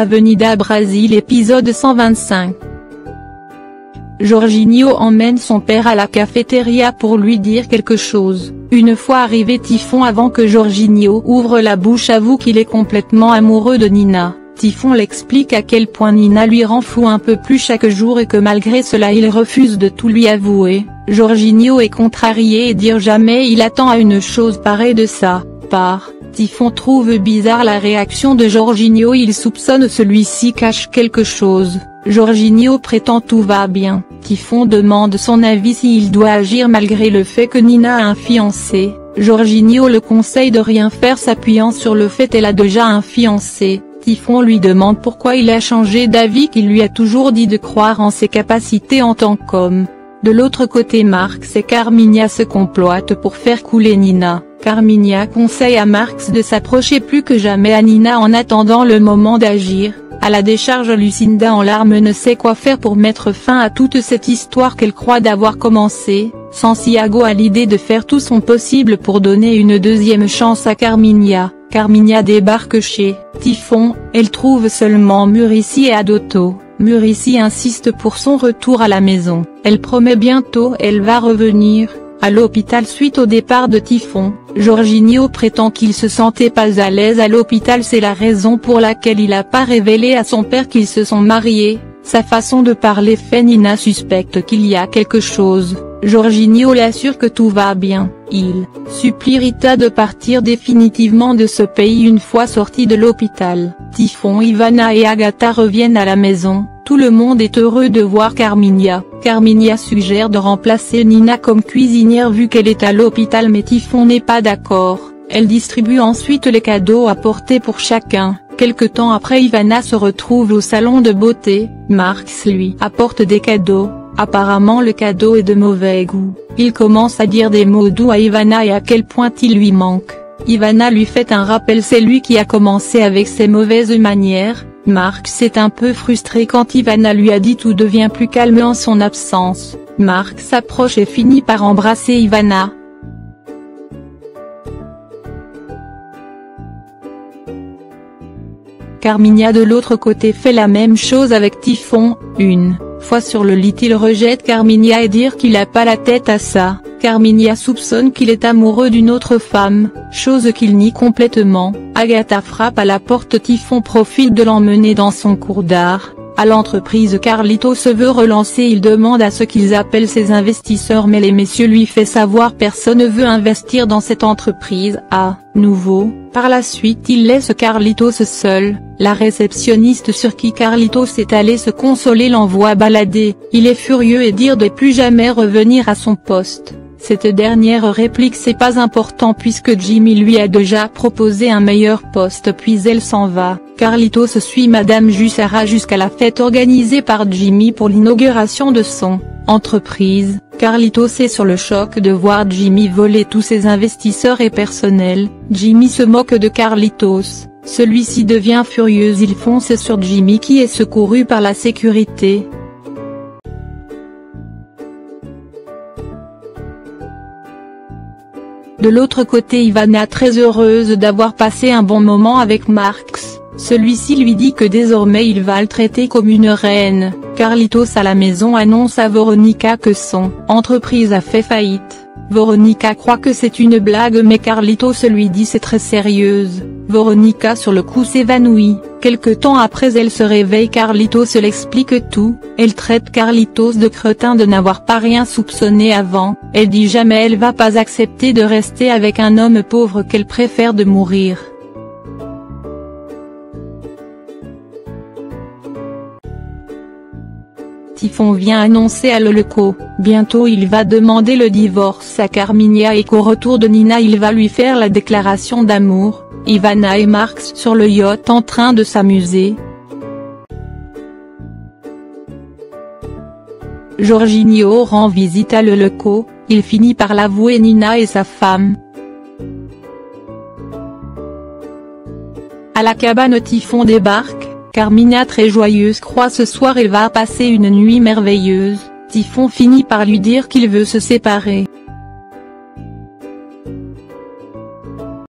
Avenida Brasil épisode 125. Jorginho emmène son père à la cafétéria pour lui dire quelque chose. Une fois arrivé Typhon, avant que Jorginho ouvre la bouche, avoue qu'il est complètement amoureux de Nina. Typhon l'explique à quel point Nina lui rend fou un peu plus chaque jour et que malgré cela il refuse de tout lui avouer. Jorginho est contrarié et dire jamais il attend à une chose pareille de sa part. Typhon trouve bizarre la réaction de Jorginho, il soupçonne celui-ci cache quelque chose. Jorginho prétend tout va bien. Typhon demande son avis s'il doit agir malgré le fait que Nina a un fiancé. Jorginho le conseille de rien faire s'appuyant sur le fait qu'elle a déjà un fiancé. Typhon lui demande pourquoi il a changé d'avis, qu'il lui a toujours dit de croire en ses capacités en tant qu'homme. De l'autre côté, Marx et Carminha se complotent pour faire couler Nina. Carminha conseille à Marx de s'approcher plus que jamais à Nina en attendant le moment d'agir. À la décharge, Lucinda en larmes ne sait quoi faire pour mettre fin à toute cette histoire qu'elle croit d'avoir commencé. Santiago a l'idée de faire tout son possible pour donner une deuxième chance à Carminha. Carminha débarque chez Typhon, elle trouve seulement Muricy et Adotto. Muricy insiste pour son retour à la maison. Elle promet bientôt elle va revenir. À l'hôpital suite au départ de Typhon, Jorginho prétend qu'il se sentait pas à l'aise à l'hôpital, c'est la raison pour laquelle il n'a pas révélé à son père qu'ils se sont mariés. Sa façon de parler fait Nina suspecte qu'il y a quelque chose. Jorginho l'assure que tout va bien. Il supplie Rita de partir définitivement de ce pays une fois sorti de l'hôpital. Typhon, Ivana et Agatha reviennent à la maison. Tout le monde est heureux de voir Carminha. Carminha suggère de remplacer Nina comme cuisinière vu qu'elle est à l'hôpital, mais Typhon n'est pas d'accord. Elle distribue ensuite les cadeaux à porter pour chacun. Quelque temps après, Ivana se retrouve au salon de beauté. Marx lui apporte des cadeaux. Apparemment le cadeau est de mauvais goût. Il commence à dire des mots doux à Ivana et à quel point il lui manque. Ivana lui fait un rappel, c'est lui qui a commencé avec ses mauvaises manières. Marx est un peu frustré quand Ivana lui a dit tout devient plus calme en son absence. Marx s'approche et finit par embrasser Ivana. Carminha de l'autre côté fait la même chose avec Typhon. Une fois sur le lit, il rejette Carminha et dire qu'il a pas la tête à ça. Carminha soupçonne qu'il est amoureux d'une autre femme, chose qu'il nie complètement. Agatha frappe à la porte, Typhon profite de l'emmener dans son cours d'art. À l'entreprise, Carlito se veut relancer, il demande à ce qu'ils appellent ses investisseurs, mais les messieurs lui fait savoir personne ne veut investir dans cette entreprise. À nouveau, par la suite il laisse Carlitos seul. La réceptionniste sur qui Carlitos est allé se consoler l'envoie balader. Il est furieux et dire de plus jamais revenir à son poste. Cette dernière réplique c'est pas important puisque Jimmy lui a déjà proposé un meilleur poste, puis elle s'en va. Carlitos suit Madame Jussara jusqu'à la fête organisée par Jimmy pour l'inauguration de son entreprise. Carlitos est sur le choc de voir Jimmy voler tous ses investisseurs et personnels. Jimmy se moque de Carlitos, celui-ci devient furieux, il fonce sur Jimmy qui est secouru par la sécurité. De l'autre côté, Ivana très heureuse d'avoir passé un bon moment avec Marx. Celui-ci lui dit que désormais il va le traiter comme une reine. Carlitos à la maison annonce à Veronica que son entreprise a fait faillite. Veronica croit que c'est une blague mais Carlitos lui dit c'est très sérieuse. Veronica sur le coup s'évanouit. Quelque temps après elle se réveille, Carlitos l'explique tout. Elle traite Carlitos de crétin de n'avoir pas rien soupçonné avant. Elle dit jamais elle va pas accepter de rester avec un homme pauvre qu'elle préfère de mourir. Typhon vient annoncer à Leleco. Bientôt il va demander le divorce à Carminha et qu'au retour de Nina il va lui faire la déclaration d'amour. Ivana et Marx sur le yacht en train de s'amuser. Jorginho rend visite à Leleco, il finit par l'avouer Nina et sa femme. À la cabane, Typhon débarque. Carminha très joyeuse croit ce soir elle va passer une nuit merveilleuse. Typhon finit par lui dire qu'il veut se séparer.